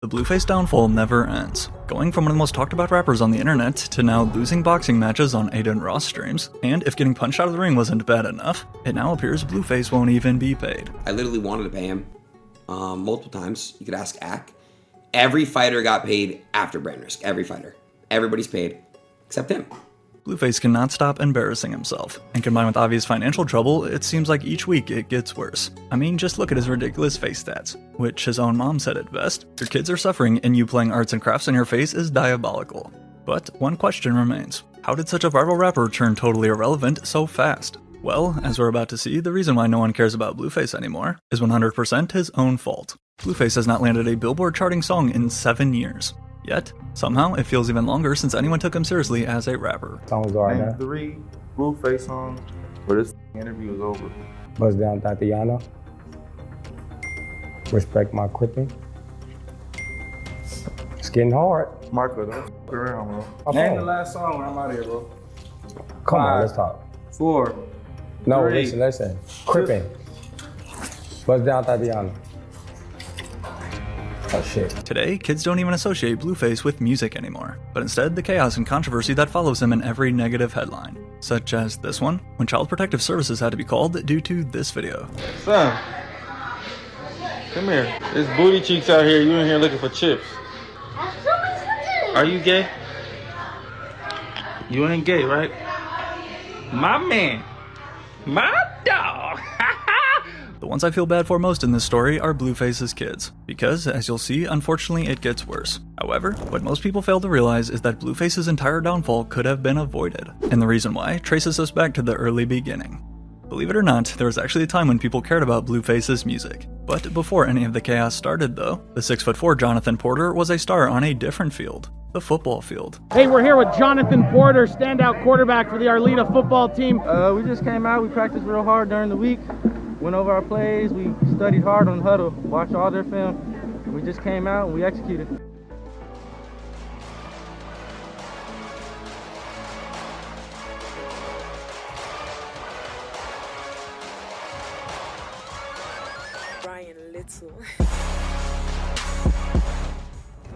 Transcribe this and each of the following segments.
The Blueface downfall never ends. Going from one of the most talked about rappers on the internet to now losing boxing matches on Aiden Ross streams, and if getting punched out of the ring wasn't bad enough, it now appears Blueface won't even be paid. I literally wanted to pay him multiple times. You could ask Ack. Every fighter got paid after Brand Risk. Every fighter. Everybody's paid except him. Blueface cannot stop embarrassing himself, and combined with obvious financial trouble, it seems like each week it gets worse. I mean, just look at his ridiculous face stats, which his own mom said it best: your kids are suffering and you playing arts and crafts on your face is diabolical. But one question remains: how did such a viral rapper turn totally irrelevant so fast? Well, as we're about to see, the reason why no one cares about Blueface anymore is 100% his own fault. Blueface has not landed a Billboard charting song in 7 years. Yet, somehow, it feels even longer since anyone took him seriously as a rapper. Songs are Name 3 Blueface songs where this interview is over. Buzz Down Tatiana. Respect My Crippin'. It's getting hard. Marco, don't f around, bro. My Name phone. the last song when I'm out of here, bro. Come on, 5, let's talk. 4. No, 3. listen. Crippin'. Buzz Down Tatiana. Oh shit. Today, kids don't even associate Blueface with music anymore, but instead the chaos and controversy that follows him in every negative headline, such as this one, when Child Protective Services had to be called due to this video. Son, come here. There's booty cheeks out here. You in here looking for chips. Are you gay? You ain't gay, right? My man. My dog. The ones I feel bad for most in this story are Blueface's kids, because, as you'll see, unfortunately it gets worse. However, what most people fail to realize is that Blueface's entire downfall could have been avoided, and the reason why traces us back to the early beginning. Believe it or not, there was actually a time when people cared about Blueface's music. But before any of the chaos started though, the 6'4" Jonathan Porter was a star on a different field, the football field. Hey, we're here with Jonathan Porter, standout quarterback for the Arleta football team. We just came out, we practiced real hard during the week. Went over our plays, we studied hard on huddle, watched all their film. We just came out and we executed. Brian Little.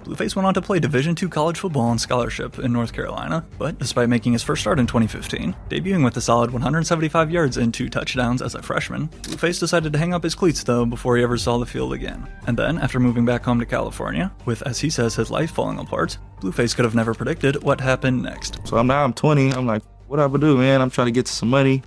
Blueface went on to play Division II college football on scholarship in North Carolina, but despite making his first start in 2015, debuting with a solid 175 yards and 2 touchdowns as a freshman, Blueface decided to hang up his cleats though before he ever saw the field again. And then, after moving back home to California, with, as he says, his life falling apart, Blueface could have never predicted what happened next. So I'm 20. I'm like, what I do, man? I'm trying to get some money,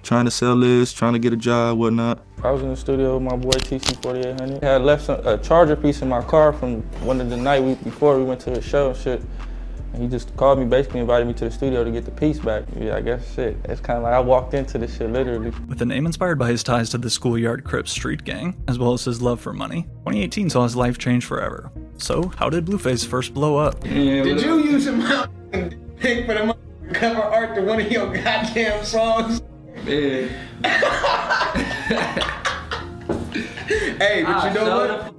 trying to sell this, trying to get a job, whatnot. I was in the studio with my boy TC4800. I had left a charger piece in my car from one of the night before we went to the show and shit. And he just called me, basically invited me to the studio to get the piece back. Yeah, I guess shit. It's kind of like I walked into this shit literally. With a name inspired by his ties to the schoolyard Crips street gang, as well as his love for money, 2018 saw his life change forever. So, how did Blueface first blow up? Did you use him pick for the cover art to one of your goddamn songs? Man. Hey, but you know what?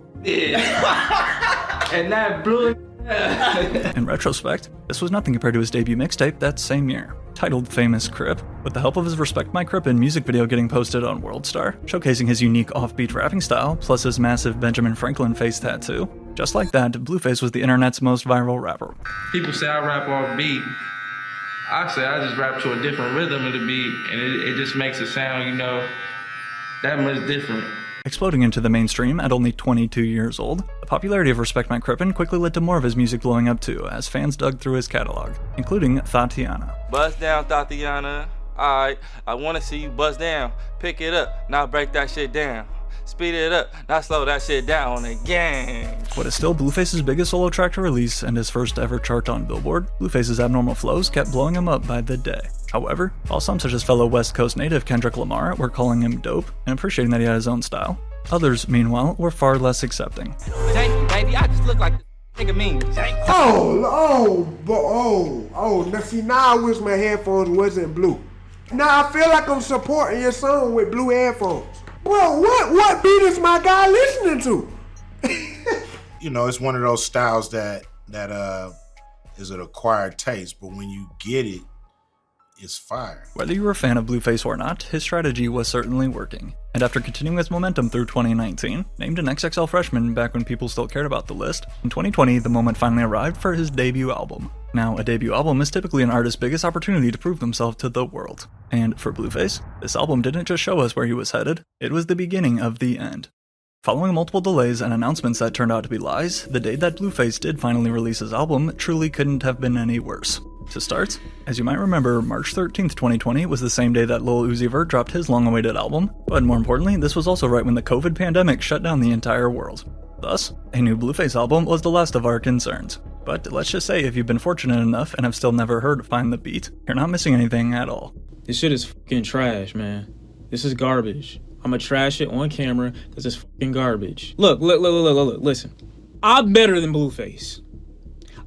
And that blew it. In retrospect, this was nothing compared to his debut mixtape that same year, titled Famous Crip, with the help of his Respect My Crippin' music video getting posted on Worldstar, showcasing his unique offbeat rapping style, plus his massive Benjamin Franklin face tattoo. Just like that, Blueface was the internet's most viral rapper. People say I rap off beat. I say I just rap to a different rhythm of the beat, and it just makes it sound, you know, that much different. Exploding into the mainstream at only 22 years old, the popularity of Respect My Crippin' quickly led to more of his music blowing up too, as fans dug through his catalog, including Tatiana. Buzz down, Tatiana. Alright, I wanna see you buzz down. Pick it up, now break that shit down. Speed it up, now slow that shit down again. What is still Blueface's biggest solo track to release and his first ever chart on Billboard, Blueface's abnormal flows kept blowing him up by the day. However, while some such as fellow West Coast native Kendrick Lamar were calling him dope and appreciating that he had his own style, others, meanwhile, were far less accepting. Thank you, baby. I just look like the nigga mean. Now see, now I wish my headphones wasn't blue. Now I feel like I'm supporting your song with blue headphones. Well, what beat is my guy listening to? You know, it's one of those styles that is an acquired taste, but when you get it, is fire. Whether you were a fan of Blueface or not, his strategy was certainly working. And after continuing his momentum through 2019, named an XXL freshman back when people still cared about the list, in 2020 the moment finally arrived for his debut album. Now, a debut album is typically an artist's biggest opportunity to prove themselves to the world. And for Blueface, this album didn't just show us where he was headed, it was the beginning of the end. Following multiple delays and announcements that turned out to be lies, the day that Blueface did finally release his album truly couldn't have been any worse. To start, as you might remember, March 13th, 2020 was the same day that Lil Uzi Vert dropped his long-awaited album, but more importantly, this was also right when the COVID pandemic shut down the entire world. Thus, a new Blueface album was the last of our concerns. But let's just say if you've been fortunate enough and have still never heard Find the Beat, you're not missing anything at all. This shit is fucking trash, man. This is garbage. I'ma trash it on camera because it's fucking garbage. Look, listen. I'm better than Blueface.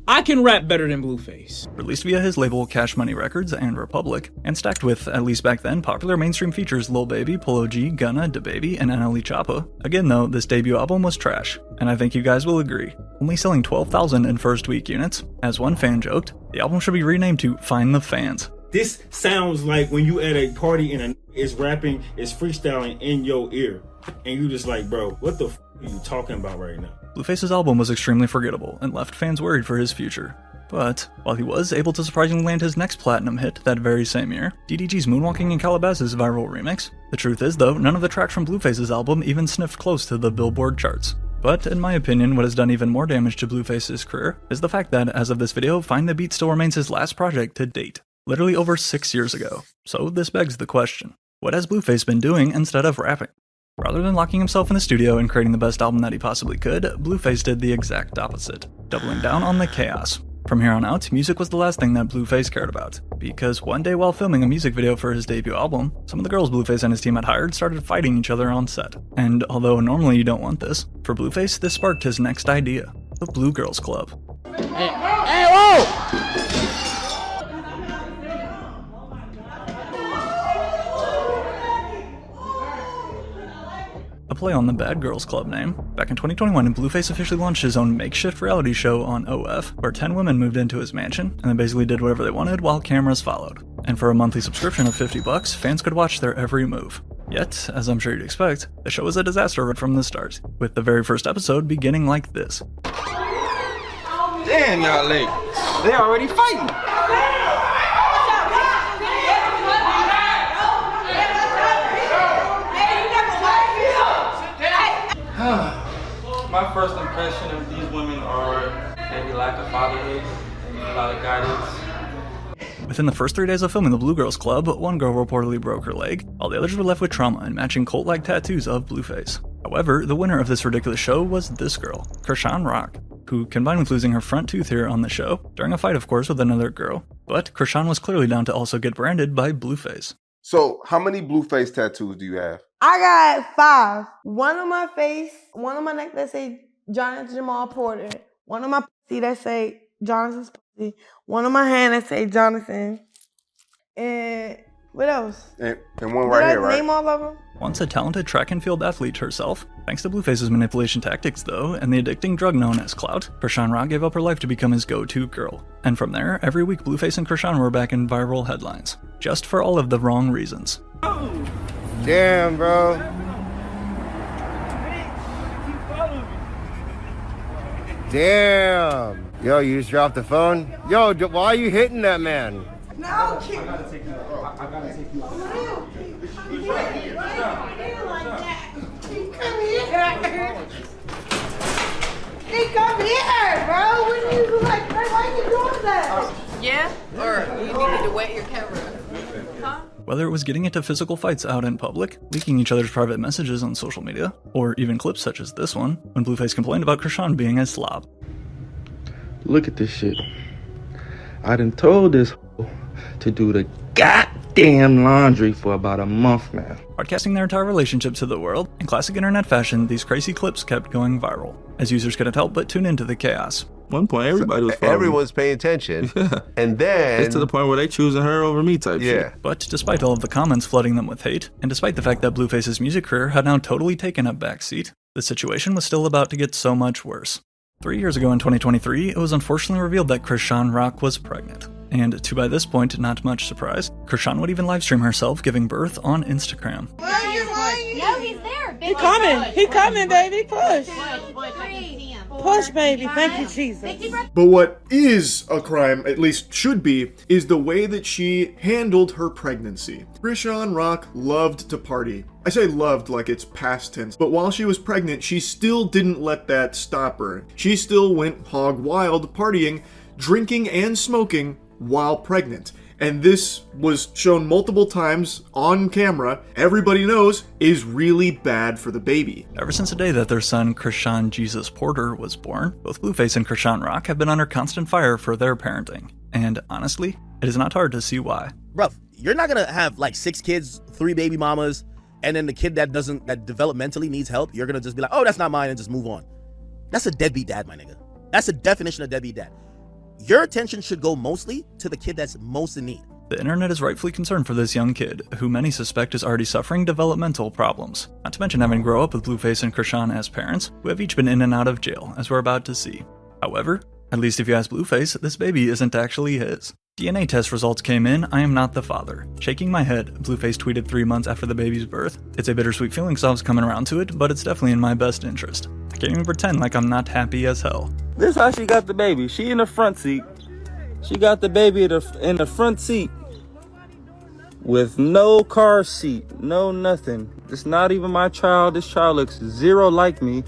I can rap better than Blueface. Released via his label Cash Money Records and Republic, and stacked with, at least back then, popular mainstream features Lil Baby, Polo G, Gunna, DaBaby, and NLE Choppa. Again though, this debut album was trash, and I think you guys will agree. Only selling 12,000 in first week units. As one fan joked, the album should be renamed to Find the Fans. This sounds like when you at a party and is rapping, is freestyling in your ear. And you just like, bro, what the f are you talking about right now? Blueface's album was extremely forgettable and left fans worried for his future. But, while he was able to surprisingly land his next platinum hit that very same year, DDG's Moonwalking in Calabasas viral remix, the truth is though, none of the tracks from Blueface's album even sniffed close to the Billboard charts. But in my opinion, what has done even more damage to Blueface's career is the fact that, as of this video, Find the Beat still remains his last project to date. Literally over 6 years ago. So this begs the question, what has Blueface been doing instead of rapping? Rather than locking himself in the studio and creating the best album that he possibly could, Blueface did the exact opposite, doubling down on the chaos. From here on out, music was the last thing that Blueface cared about, because one day while filming a music video for his debut album, some of the girls Blueface and his team had hired started fighting each other on set. And although normally you don't want this, for Blueface this sparked his next idea, the Blue Girls Club. Hey, whoa! A play on the Bad Girls Club name. Back in 2021, Blueface officially launched his own makeshift reality show on OF, where 10 women moved into his mansion, and they basically did whatever they wanted while cameras followed. And for a monthly subscription of $50, fans could watch their every move. Yet, as I'm sure you'd expect, the show was a disaster right from the start, with the very first episode beginning like this. Damn, y'all late. They already fighting. My first impression of these women are maybe lack of fatherhood, a lot of guidance. Within the first 3 days of filming the Blue Girls Club, one girl reportedly broke her leg, while the others were left with trauma and matching cult-like tattoos of Blueface. However, the winner of this ridiculous show was this girl, Krishan Rock, who, combined with losing her front tooth here on the show, during a fight of course with another girl, but Krishan was clearly down to also get branded by Blueface. So, how many Blueface tattoos do you have? I got 5. One on my face, one on my neck that say Jonathan Jamal Porter, one on my pussy that say Jonathan's pussy, one on my hand that say Jonathan, and what else? And one right here, right? Did I name all of them? Once a talented track and field athlete herself, thanks to Blueface's manipulation tactics though, and the addicting drug known as clout, Krishan Rock gave up her life to become his go-to girl. And from there, every week Blueface and Krishan were back in viral headlines. Just for all of the wrong reasons. Damn, bro. Damn. Yo, you just dropped the phone? Yo, why are you hitting that man? No, I gotta take you. I gotta take you. He come here, bro. When you like, why are you doing that? Yeah? Or you needed to wet your camera. Huh? Whether it was getting into physical fights out in public, leaking each other's private messages on social media, or even clips such as this one, when Blueface complained about Krishan being a slob. Look at this shit. I done told this to do the goddamn laundry for about a month now. Broadcasting their entire relationship to the world, in classic internet fashion, these crazy clips kept going viral, as users couldn't help but tune into the chaos. One point, everybody was following. Everyone's paying attention. And then... It's to the point where they choosing her over me type shit. But despite all of the comments flooding them with hate, and despite the fact that Blueface's music career had now totally taken a backseat, the situation was still about to get so much worse. 3 years ago in 2023, it was unfortunately revealed that Krishan Rock was pregnant. And to by this point, not much surprise, Krishan would even livestream herself giving birth on Instagram. No, he's there. He coming. He coming, baby. Push. Push, baby. Thank you, Jesus. But what is a crime, at least should be, is the way that she handled her pregnancy. Krishan Rock loved to party. I say loved like it's past tense, but while she was pregnant, she still didn't let that stop her. She still went hog wild partying, drinking and smoking while pregnant. And this was shown multiple times on camera, everybody knows is really bad for the baby. Ever since the day that their son, Krishan Jesus Porter, was born, both Blueface and Krishan Rock have been under constant fire for their parenting. And honestly, it is not hard to see why. Bruh, you're not gonna have like 6 kids, 3 baby mamas, and then the kid that developmentally needs help, you're gonna just be like, oh, that's not mine, and just move on. That's a deadbeat dad, my nigga. That's a definition of deadbeat dad. Your attention should go mostly to the kid that's most in need. The internet is rightfully concerned for this young kid, who many suspect is already suffering developmental problems. Not to mention having grown up with Blueface and Krishan as parents, who have each been in and out of jail, as we're about to see. However, at least if you ask Blueface, this baby isn't actually his. DNA test results came in, I am not the father. Shaking my head, Blueface tweeted 3 months after the baby's birth. It's a bittersweet feeling so I was coming around to it, but it's definitely in my best interest. I can't even pretend like I'm not happy as hell. This how she got the baby. She in the front seat. She got the baby in the front seat with no car seat, no nothing. It's not even my child. This child looks zero like me.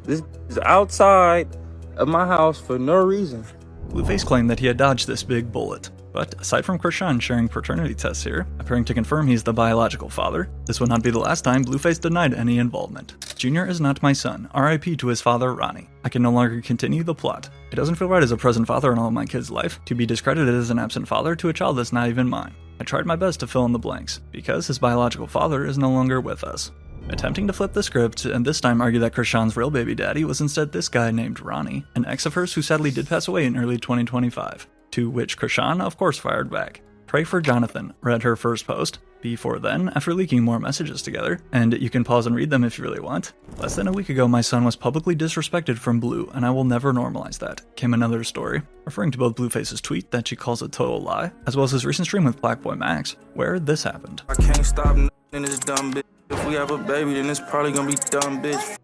This is outside of my house for no reason. Blueface claimed that he had dodged this big bullet. But aside from Krishan sharing paternity tests here, appearing to confirm he's the biological father, this would not be the last time Blueface denied any involvement. Junior is not my son, RIP to his father Ronnie. I can no longer continue the plot. It doesn't feel right as a present father in all of my kids' life to be discredited as an absent father to a child that's not even mine. I tried my best to fill in the blanks, because his biological father is no longer with us. Attempting to flip the script, and this time argue that Krishan's real baby daddy was instead this guy named Ronnie, an ex of hers who sadly did pass away in early 2025. To which Krishan, of course, fired back. Pray for Jonathan read her first post. Before then, after leaking more messages together, and you can pause and read them if you really want. Less than a week ago, my son was publicly disrespected from Blue, and I will never normalize that, came another story, referring to both Blueface's tweet that she calls a total lie, as well as his recent stream with Black Boy Max, where this happened. I can't stop in this dumb bitch. If we have a baby, then it's probably gonna be dumb bitch.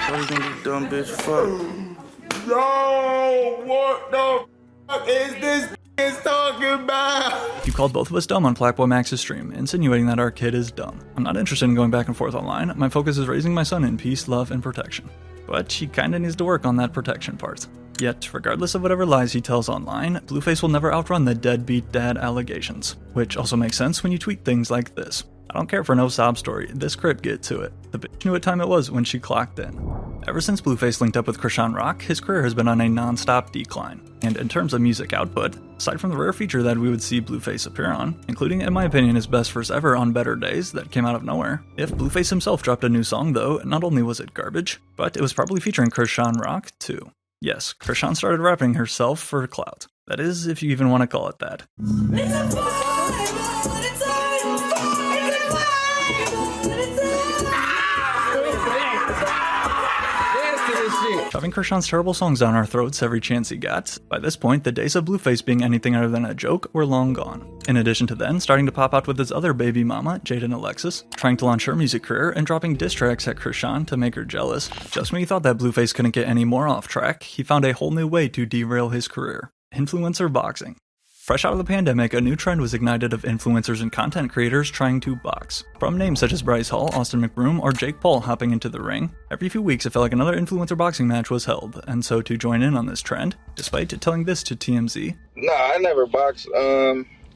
Probably gonna be dumb bitch. Fuck. Yo, what the fuck is this talking about? You called both of us dumb on Black Boy Max's stream, insinuating that our kid is dumb. I'm not interested in going back and forth online. My focus is raising my son in peace, love, and protection. But he kinda needs to work on that protection part. Yet, regardless of whatever lies he tells online, Blueface will never outrun the deadbeat dad allegations. Which also makes sense when you tweet things like this. I don't care for no sob story, this crip get to it. The bitch knew what time it was when she clocked in. Ever since Blueface linked up with Krishan Rock, his career has been on a non-stop decline. And in terms of music output, aside from the rare feature that we would see Blueface appear on, including in my opinion his best verse ever on Better Days that came out of nowhere, if Blueface himself dropped a new song though, not only was it garbage, but it was probably featuring Krishan Rock too. Yes, Krishan started rapping herself for clout. That is, if you even want to call it that. Shoving Krishan's terrible songs down our throats every chance he got. By this point, the days of Blueface being anything other than a joke were long gone. In addition to then, starting to pop out with his other baby mama, Jaden Alexis, trying to launch her music career and dropping diss tracks at Krishan to make her jealous. Just when he thought that Blueface couldn't get any more off track, he found a whole new way to derail his career. Influencer boxing. Fresh out of the pandemic, a new trend was ignited of influencers and content creators trying to box. From names such as Bryce Hall, Austin McBroom, or Jake Paul hopping into the ring, every few weeks it felt like another influencer boxing match was held, and so to join in on this trend, despite telling this to TMZ. Nah, I never box.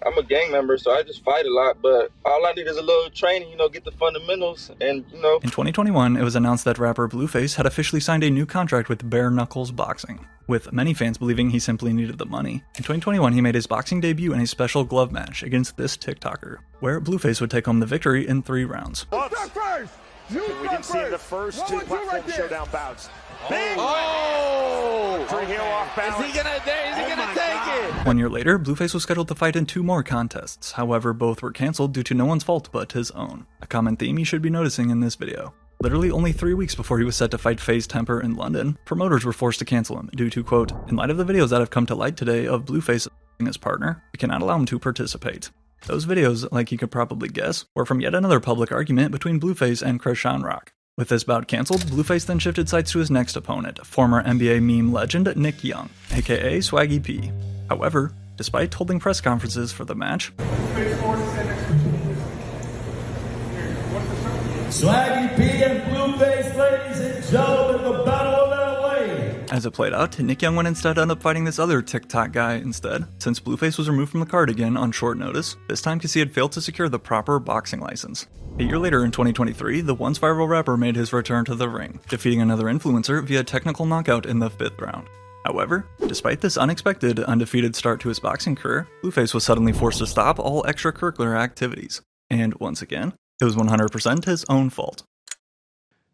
I'm a gang member, so I just fight a lot, but all I need is a little training, get the fundamentals, and, In 2021, it was announced that rapper Blueface had officially signed a new contract with Bare Knuckles Boxing, with many fans believing he simply needed the money. In 2021, he made his boxing debut in a special glove match against this TikToker, where Blueface would take home the victory in 3 rounds. We didn't see the first 2 platform showdown bouts. Big off balance. Is he gonna take it? 1 year later, Blueface was scheduled to fight in 2 more contests. However, both were cancelled due to no one's fault but his own. A common theme you should be noticing in this video. Literally only 3 weeks before he was set to fight FaZe Temper in London, promoters were forced to cancel him due to, quote, "In light of the videos that have come to light today of Blueface and his partner, we cannot allow him to participate." Those videos, like you could probably guess, were from yet another public argument between Blueface and Krishan Rock. With this bout cancelled, Blueface then shifted sights to his next opponent, former NBA meme legend Nick Young, aka Swaggy P. However, despite holding press conferences for the match, Swaggy P and Blueface, ladies and gentlemen, the Battle of LA. As it played out, Nick Young would instead end up fighting this other TikTok guy instead, since Blueface was removed from the card again on short notice, this time because he had failed to secure the proper boxing license. A year later in 2023, the once viral rapper made his return to the ring, defeating another influencer via technical knockout in the 5th round. However, despite this unexpected, undefeated start to his boxing career, Blueface was suddenly forced to stop all extracurricular activities. And once again, it was 100% his own fault.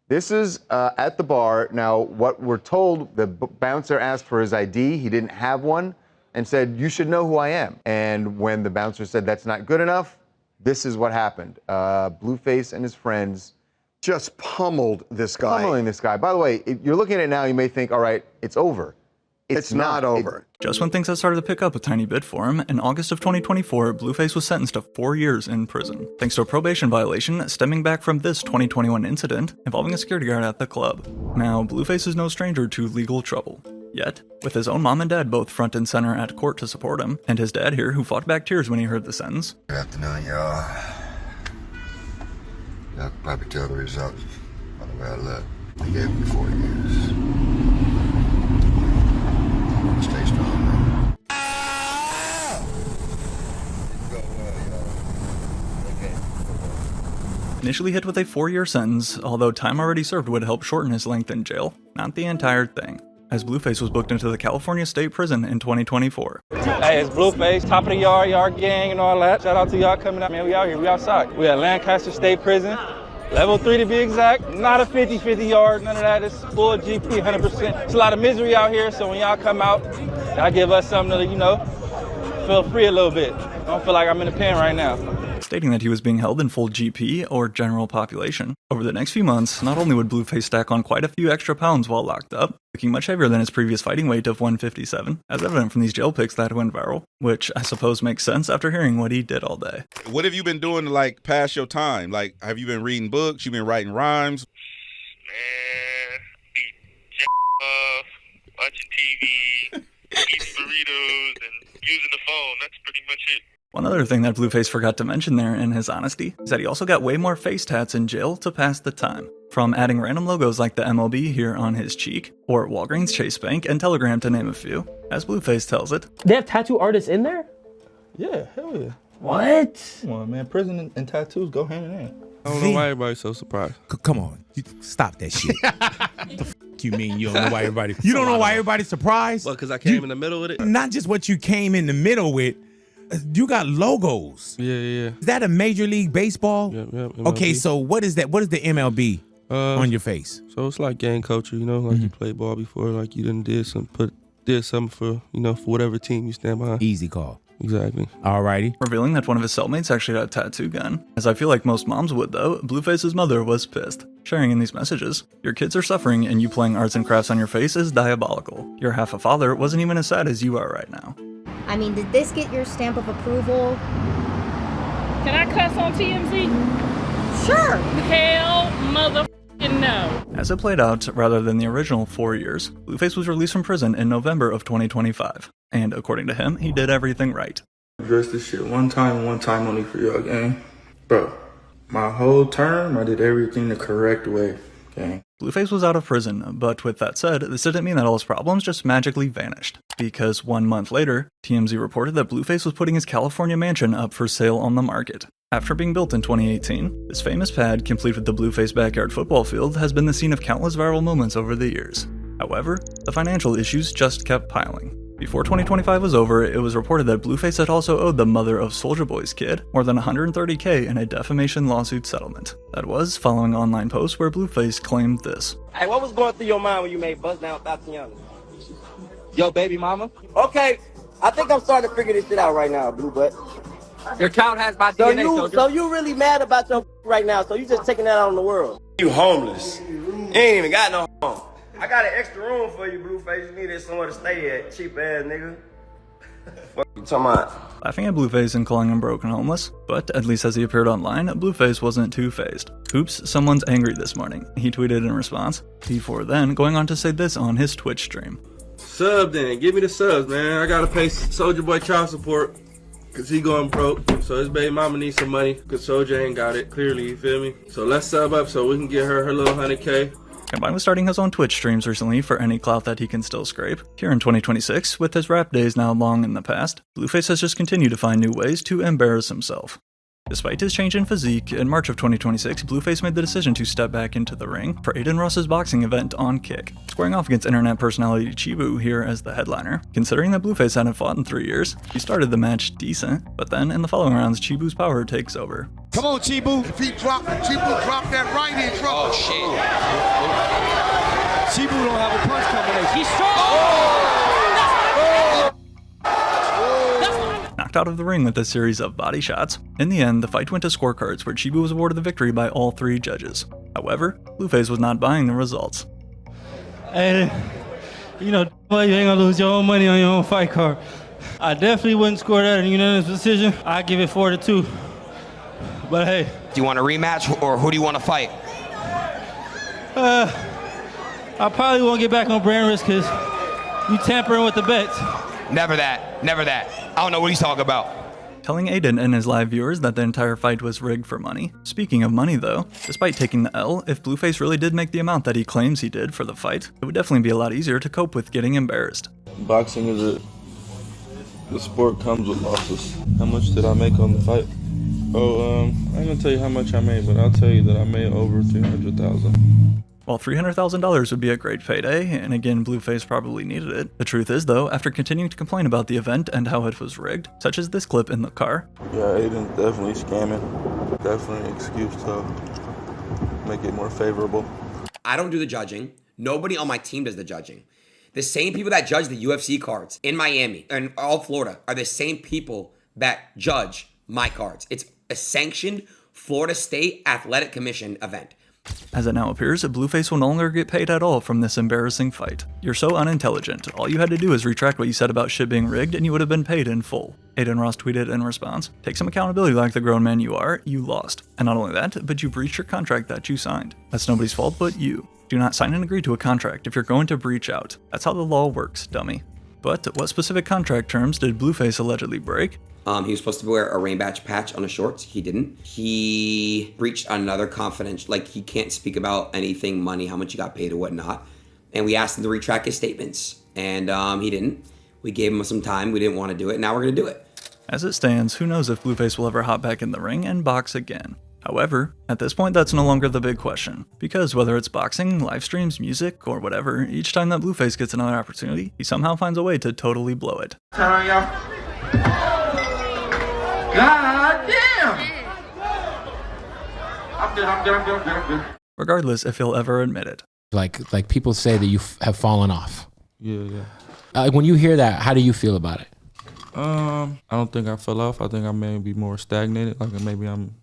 This is at the bar. Now, what we're told, the bouncer asked for his ID. He didn't have one and said, "You should know who I am." And when the bouncer said that's not good enough, this is what happened. Blueface and his friends just pummeled this guy. Pummeling this guy. By the way, you're looking at it now, you may think, all right, it's over. It's not over. Just when things had started to pick up a tiny bit for him, in August of 2024, Blueface was sentenced to 4 years in prison, thanks to a probation violation stemming back from this 2021 incident involving a security guard at the club. Now, Blueface is no stranger to legal trouble. Yet, with his own mom and dad both front and center at court to support him, and his dad here who fought back tears when he heard the sentence. Good afternoon, y'all. Y'all can probably tell the results by the way I look. They gave me 4 years. Stay strong, man. Initially hit with a 4-year sentence, although time already served would help shorten his length in jail, not the entire thing, as Blueface was booked into the California State Prison in 2024. Hey, it's Blueface, top of the yard gang and all that. Shout out to y'all coming out, man. We out here, we outside. We at Lancaster State Prison. Level 3 to be exact, not a 50-50 yard, none of that. It's full GP, 100%. It's a lot of misery out here, so when y'all come out, y'all give us something to, feel free a little bit. I don't feel like I'm in the pen right now. Stating that he was being held in full GP, or general population. Over the next few months, not only would Blueface stack on quite a few extra pounds while locked up, looking much heavier than his previous fighting weight of 157, as evident from these jail pics that went viral, which I suppose makes sense after hearing what he did all day. What have you been doing to pass your time? Have you been reading books? You been writing rhymes? Man, watching TV, eating burritos, and using the phone. That's pretty much it. One other thing that Blueface forgot to mention there in his honesty is that he also got way more face tats in jail to pass the time. From adding random logos like the MLB here on his cheek, or Walgreens, Chase Bank, and Telegram to name a few. As Blueface tells it, They have tattoo artists in there? Yeah, hell yeah. What? Come on, man. Prison and tattoos go hand in hand. I don't know why everybody's so surprised. Come on, stop that shit. The f you mean you don't know why everybody? You don't know why everybody's surprised? Well, because I came in the middle with it. Not just what you came in the middle with. You got logos. Yeah. Is that a Major League Baseball? Yeah. Okay, so what is that? What is the MLB on your face? So it's like gang culture, you played ball before, you did something for, for whatever team you stand behind. Easy call. Exactly. Alrighty. Revealing that one of his cellmates actually had a tattoo gun. As I feel like most moms would though, Blueface's mother was pissed. Sharing in these messages, "Your kids are suffering and you playing arts and crafts on your face is diabolical. Your half a father wasn't even as sad as you are right now." I mean, did this get your stamp of approval? Can I cuss on TMZ? Sure. Hell motherfucking no. As it played out, rather than the original 4 years, Blueface was released from prison in November of 2025. And according to him, he did everything right. Address this shit one time only for y'all, gang. Bro, my whole term, I did everything the correct way, gang. Blueface was out of prison, but with that said, this didn't mean that all his problems just magically vanished. Because 1 month later, TMZ reported that Blueface was putting his California mansion up for sale on the market. After being built in 2018, this famous pad, complete with the Blueface backyard football field, has been the scene of countless viral moments over the years. However, the financial issues just kept piling. Before 2025 was over, it was reported that Blueface had also owed the mother of Soulja Boy's kid more than $130K in a defamation lawsuit settlement. That was following online posts where Blueface claimed this. Hey, what was going through your mind when you made Buzz Down Tatiana? Yo, baby mama? Okay, I think I'm starting to figure this shit out right now, Blue Butt. Your child has my DNA, so you really mad about your right now, so you just taking that out on the world. You homeless. You ain't even got no home. I got an extra room for you, Blueface. You needed somewhere to stay at, cheap ass nigga. What you talking about? Laughing at Blueface and calling him broke and homeless, but at least as he appeared online, Blueface wasn't too phased. Oops, someone's angry this morning, he tweeted in response, before then going on to say this on his Twitch stream. Sub then, give me the subs, man. I gotta pay Soulja Boy child support, cause he going broke. So his baby mama needs some money, cause Soulja ain't got it, clearly, you feel me? So let's sub up so we can get her little 100K. Combined with starting his own Twitch streams recently for any clout that he can still scrape, here in 2026, with his rap days now long in the past, Blueface has just continued to find new ways to embarrass himself. Despite his change in physique, in March of 2026, Blueface made the decision to step back into the ring for Adin Ross's boxing event on Kick, squaring off against internet personality Chibu here as the headliner. Considering that Blueface hadn't fought in 3 years, he started the match decent, but then in the following rounds, Chibu's power takes over. Come on, Chibu. If Chibu drop that right in trouble. Oh, shit. Chibu don't have a punch combination. He's strong. Knocked out of the ring with a series of body shots. In the end, the fight went to scorecards where Chibu was awarded the victory by all 3 judges. However, Blueface was not buying the results. Hey, you know, you ain't gonna lose your own money on your own fight card. I definitely wouldn't score that in a unanimous decision. I give it 4-2. But hey. Do you want a rematch or who do you want to fight? I probably won't get back on brand risk because you tampering with the bets. Never that. Never that. I don't know what he's talking about. Telling Adin and his live viewers that the entire fight was rigged for money. Speaking of money though, despite taking the L, if Blueface really did make the amount that he claims he did for the fight, it would definitely be a lot easier to cope with getting embarrassed. Boxing is the sport comes with losses. How much did I make on the fight? Oh, I ain't gonna tell you how much I made, but I'll tell you that I made over $300,000. While $300,000 would be a great payday, and again Blueface probably needed it, the truth is though, after continuing to complain about the event and how it was rigged, such as this clip in the car. Yeah, Adin's definitely scamming. Definitely an excuse to make it more favorable. I don't do the judging. Nobody on my team does the judging. The same people that judge the UFC cards in Miami and all Florida are the same people that judge my cards. It's a sanctioned Florida State Athletic Commission event. As it now appears, Blueface will no longer get paid at all from this embarrassing fight. You're so unintelligent, all you had to do is retract what you said about shit being rigged and you would have been paid in full. Adin Ross tweeted in response, take some accountability like the grown man you are, you lost. And not only that, but you breached your contract that you signed. That's nobody's fault but you. Do not sign and agree to a contract if you're going to breach out. That's how the law works, dummy. But what specific contract terms did Blueface allegedly break? He was supposed to wear a rain patch on his shorts. He didn't. He breached another confidential, like he can't speak about anything, money, how much he got paid or whatnot. And we asked him to retract his statements, and he didn't. We gave him some time. We didn't want to do it. And now we're going to do it. As it stands, who knows if Blueface will ever hop back in the ring and box again. However, at this point that's no longer the big question, because whether it's boxing, live streams, music, or whatever, each time that Blueface gets another opportunity, he somehow finds a way to totally blow it. Turn on, y'all. God damn! I'm good. Regardless if he'll ever admit it. Like people say that you have fallen off. Yeah. Like when you hear that, how do you feel about it? I don't think I fell off. I think I may be more stagnated. Like maybe I'm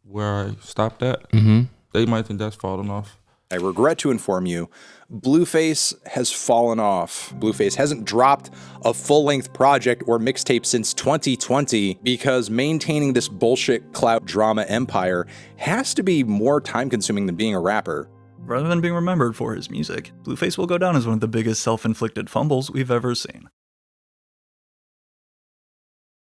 where I stopped at. They might think that's falling off. I regret to inform you, Blueface has fallen off. Blueface hasn't dropped a full-length project or mixtape since 2020 because maintaining this bullshit clout drama empire has to be more time-consuming than being a rapper. Rather than being remembered for his music, Blueface will go down as one of the biggest self-inflicted fumbles we've ever seen.